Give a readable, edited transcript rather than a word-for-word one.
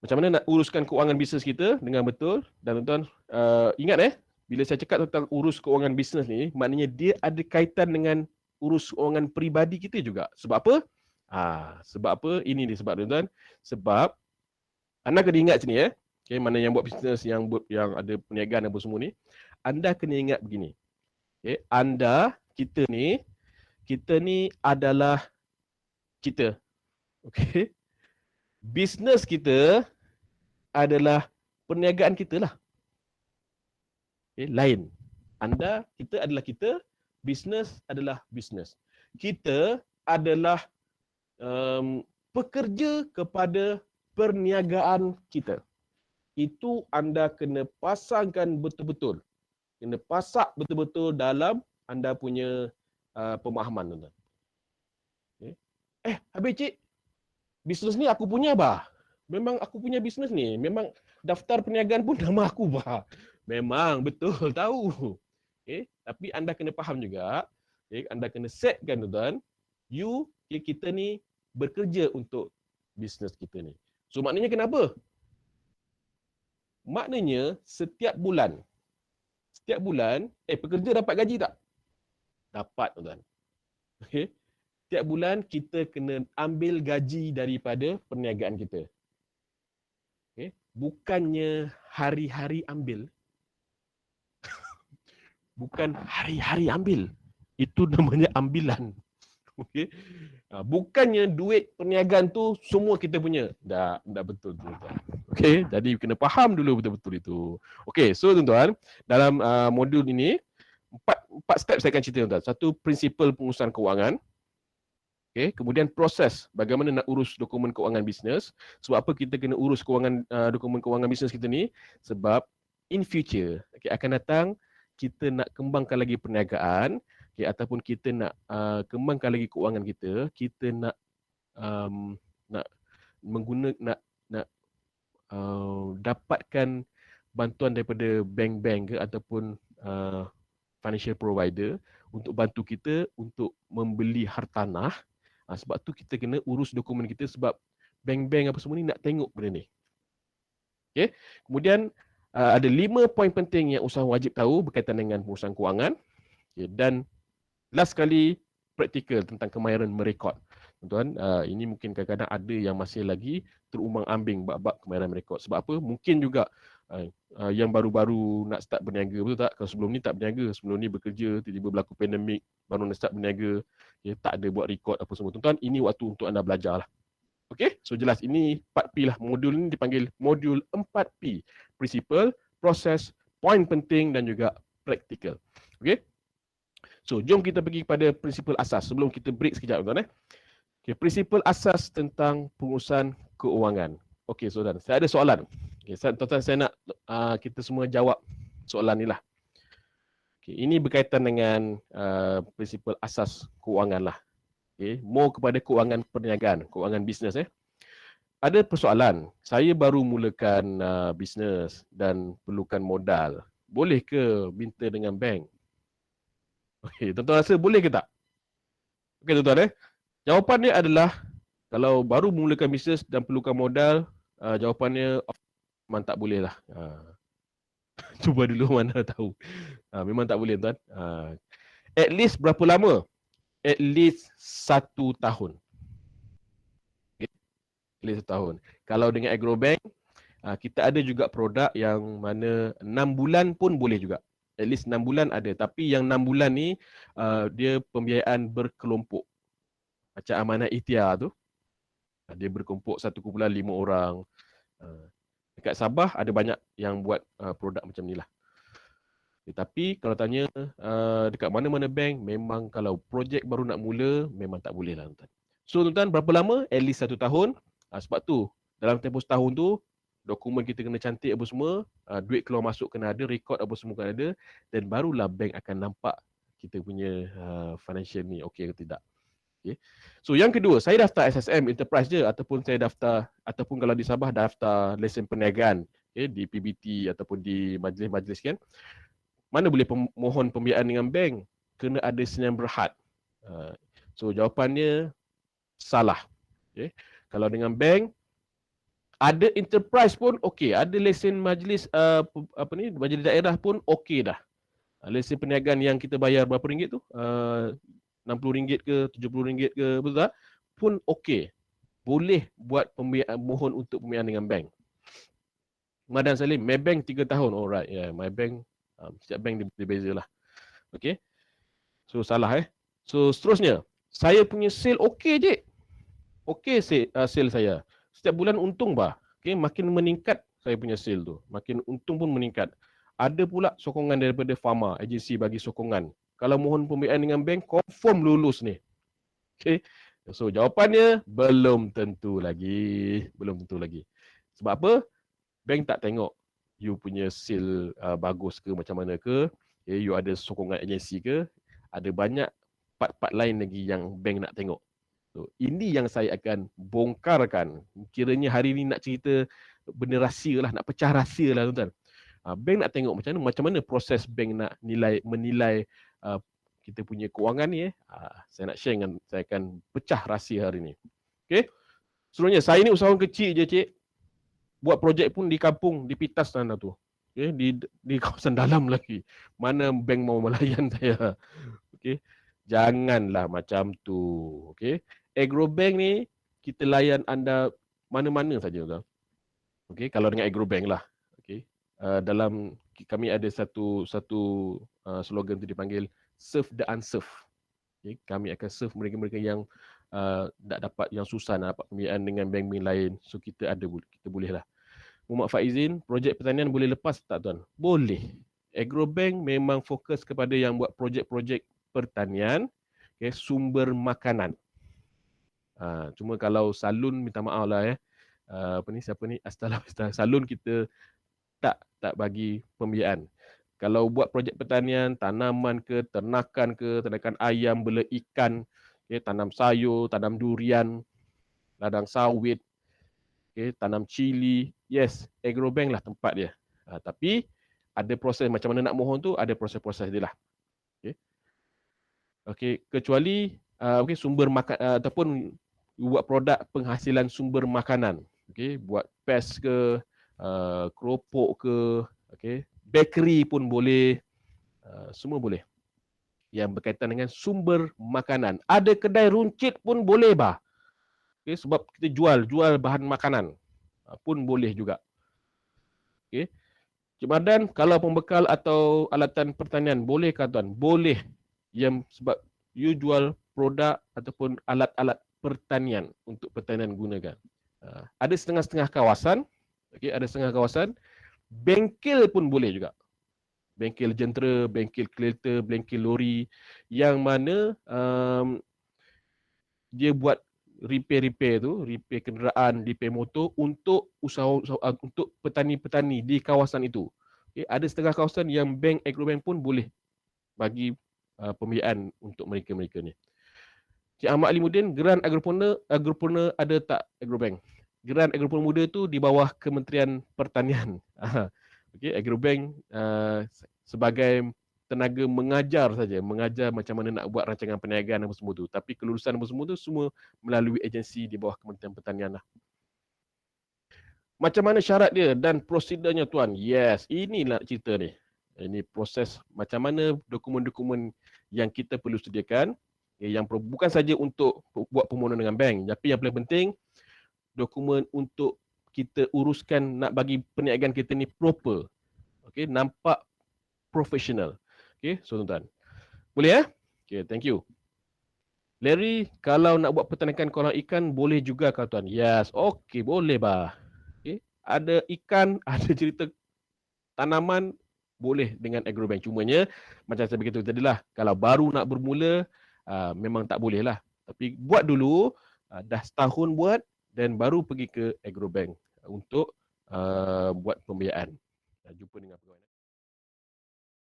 Macam mana nak uruskan keuangan bisnes kita dengan betul. Dan tuan-tuan, ingat bila saya cakap tentang urus keuangan bisnes ni, maknanya dia ada kaitan dengan urus keuangan peribadi kita juga. Sebab apa? Sebab apa? Ini dia sebab tuan-tuan. Sebab anda kena ingat sini okay, mana yang buat bisnes yang ada perniagaan apa semua ni, anda kena ingat begini. Okay, kita ni adalah kita. Okay. Bisnes kita adalah perniagaan kita lah. Okay, lain. Kita adalah kita, bisnes adalah bisnes. Kita adalah pekerja kepada perniagaan kita. Itu anda kena pasangkan betul-betul. Kena pasak betul-betul dalam anda punya pemahaman, tuan-tuan. Okay. Habis cik, bisnes ni aku punya bah. Memang aku punya bisnes ni. Memang daftar perniagaan pun nama aku bah. Memang betul tahu. Okay. Tapi anda kena faham juga. Okay. Anda kena setkan, tuan-tuan. Kita ni bekerja untuk bisnes kita ni. So maknanya kenapa? Maknanya setiap bulan pekerja dapat gaji tak? Dapat, tuan-tuan. Okay. Setiap bulan kita kena ambil gaji daripada perniagaan kita. Okay. Bukannya hari-hari ambil. Bukan hari-hari ambil. Itu namanya ambilan. Okay. Bukannya duit perniagaan tu semua kita punya. Dah betul tuan-tuan. Okay. Jadi kena faham dulu betul-betul itu. Okay. So tuan-tuan, dalam modul ini empat step saya akan cerita, tuan-tuan. Satu, prinsipal pengurusan kewangan. Okay. Kemudian proses bagaimana nak urus dokumen kewangan bisnes. Sebab apa kita kena urus dokumen kewangan bisnes kita ni? Sebab in future, okay, akan datang kita nak kembangkan lagi perniagaan, okay, ataupun kita nak kembangkan lagi kewangan kita nak dapatkan bantuan daripada bank-bank ke ataupun financial provider untuk bantu kita untuk membeli hartanah. Sebab tu kita kena urus dokumen kita sebab bank-bank apa semua ni nak tengok benda ni. Okay. Kemudian ada 5 poin penting yang usahawan wajib tahu berkaitan dengan pengurusan kewangan. Okay. Dan last sekali, praktikal tentang kemahiran merekod. Tuan-tuan, ini mungkin kadang-kadang ada yang masih lagi terumbang-ambing bab-bab kemahiran merekod. Sebab apa? Mungkin juga yang baru-baru nak start berniaga, betul tak? Kalau sebelum ni tak berniaga, sebelum ni bekerja, tiba-tiba berlaku pandemik, baru nak start berniaga, tak ada buat rekod apa semua. Tuan-tuan, ini waktu untuk anda belajar lah. Okay, so jelas ini 4P lah. Modul ini dipanggil modul 4P. Principle, proses, poin penting dan juga praktikal. Okay. So, jom kita pergi kepada prinsipal asas. Sebelum kita break sekejap, tuan-tuan. Okay, prinsipal asas tentang pengurusan keuangan. Okay, saudara. Saya ada soalan. Okay, tuan-tuan, saya nak kita semua jawab soalan ni lah. Okay, ini berkaitan dengan prinsipal asas keuangan lah. Okay, more kepada keuangan perniagaan, keuangan bisnes. Ada persoalan, saya baru mulakan bisnes dan perlukan modal. Boleh ke minta dengan bank? Okey, tuan-tuan rasa boleh ke tak? Okey tuan-tuan jawapannya adalah kalau baru mulakan bisnes dan perlukan modal, jawapannya memang tak boleh lah. Cuba dulu mana tahu. Memang tak boleh tuan. At least berapa lama? At least 1 tahun. Okay. At least 1 tahun. Kalau dengan Agrobank, kita ada juga produk yang mana 6 bulan pun boleh juga. At least 6 bulan ada. Tapi yang 6 bulan ni, dia pembiayaan berkelompok. Macam amanah ikhtiar tu. Dia berkelompok 1 kumpulan 5 orang. Dekat Sabah ada banyak yang buat produk macam ni lah. Tapi kalau tanya dekat mana-mana bank, memang kalau projek baru nak mula, memang tak boleh lah tuan. So tuan-tuan, berapa lama? At least 1 tahun. Sebab tu, dalam tempoh setahun tu, dokumen kita kena cantik apa semua, duit keluar masuk kena ada, rekod apa semua kena ada, dan barulah bank akan nampak kita punya financial ni okey ke tidak. Okay. So yang kedua, saya daftar SSM Enterprise je ataupun saya daftar, ataupun kalau di Sabah daftar lesen perniagaan, okay, di PBT ataupun di majlis-majlis kan. Mana boleh mohon pembiayaan dengan bank? Kena ada senayan berhad. So jawapannya salah. Okay. Kalau dengan bank, Ada enterprise pun okey, ada lesen majlis majlis daerah pun okey dah. Lesen perniagaan yang kita bayar berapa ringgit tu? RM60 ke RM70 ke, betul tak? Pun okey. Boleh buat mohon untuk pembiayaan dengan bank. Madan Salim, Maybank 3 tahun. Alright, yeah, Maybank setiap bank dia beza lah. Okey. So salah So seterusnya, saya punya sale okey je. Okey sale saya. Setiap bulan untung bah. Okey, makin meningkat saya punya sale tu. Makin untung pun meningkat. Ada pula sokongan daripada pharma, agensi bagi sokongan. Kalau mohon pembiayaan dengan bank, confirm lulus ni. Okey. So jawapannya belum tentu lagi. Belum tentu lagi. Sebab apa? Bank tak tengok you punya sale bagus ke macam mana ke. You ada sokongan agensi ke. Ada banyak part-part lain lagi yang bank nak tengok. So, ini yang saya akan bongkarkan. Kiranya hari ni nak cerita benda rahsia lah, nak pecah rahsia lah tuan-tuan. Bank nak tengok macam mana proses bank nak menilai kita punya kewangan ni. Saya nak share dengan, saya akan pecah rahsia hari ni. Okay. Sebenarnya saya ni usahawan kecil je cik. Buat projek pun di kampung, di Pitas sana tu. Okay. Di kawasan dalam lagi. Mana bank mau melayan saya. Okay. Janganlah macam tu. Okay. Agrobank ni kita layan anda mana-mana saja tuan. Okey, kalau dengan Agrobank lah. Okey. Dalam kami ada satu slogan tu dipanggil serve the unserved. Okay. Kami akan serve mereka-mereka yang tak dapat, yang susah nak dapat pembiayaan dengan bank-bank lain. So kita boleh lah. Muhammad Faizin, projek pertanian boleh lepas tak tuan? Boleh. Agrobank memang fokus kepada yang buat projek-projek pertanian, okay, sumber makanan. Cuma kalau salon, minta maaf lah salon kita tak bagi pembiayaan. Kalau buat projek pertanian, tanaman ke, ternakan ke, ternakan ayam, bela ikan, okay, tanam sayur, tanam durian, ladang sawit, okay, tanam cili, yes, Agrobank lah tempat dia. Tapi ada proses macam mana nak mohon tu, ada proses-proses dia lah. Okay, kecuali sumber makan ataupun buat produk penghasilan sumber makanan. Okay, buat pes ke, keropok ke, okay, bakery pun boleh, semua boleh. Yang berkaitan dengan sumber makanan. Ada kedai runcit pun boleh bah. Okay, sebab kita jual bahan makanan pun boleh juga. Okay. Cik Madan, kalau pembekal atau alatan pertanian, boleh ke tuan? Boleh. Yang sebab you jual produk ataupun alat-alat pertanian untuk pertanian gunakan. Ada setengah-setengah kawasan, okay, ada setengah kawasan, bengkel pun boleh juga. Bengkel jentera, bengkel kereta, bengkel lori, yang mana dia buat repair tu, repair kenderaan, repair motor untuk usaha untuk petani-petani di kawasan itu. Okay, ada setengah kawasan yang bank Agrobank pun boleh bagi pembiayaan untuk mereka-mereka ni. Cik Ahmad Alimuddin, geran Agropreneur ada tak Agrobank? Geran Agropreneur Muda tu di bawah Kementerian Pertanian. Okay, Agrobank sebagai tenaga mengajar saja, mengajar macam mana nak buat rancangan perniagaan apa semua tu. Tapi kelulusan apa semua tu semua melalui agensi di bawah Kementerian Pertanian lah. Macam mana syarat dia dan prosedurnya tuan? Yes, inilah cerita ni. Ini proses macam mana dokumen-dokumen yang kita perlu sediakan, yang bukan saja untuk buat permohonan dengan bank, tapi yang paling penting dokumen untuk kita uruskan nak bagi perniagaan kita ni proper. Okey, nampak profesional. Okey, so tuan-tuan. Boleh ya? Okey, thank you. Larry, kalau nak buat peternakan kolam ikan boleh juga kau tuan? Yes, okey, boleh bah. Okey, ada ikan, ada cerita tanaman, boleh dengan Agrobank. Cumanya macam saya beritahu tadi lah, kalau baru nak bermula memang tak boleh lah. Tapi buat dulu, dah setahun buat dan baru pergi ke Agrobank untuk buat pembiayaan. Jumpa dengan pegawai.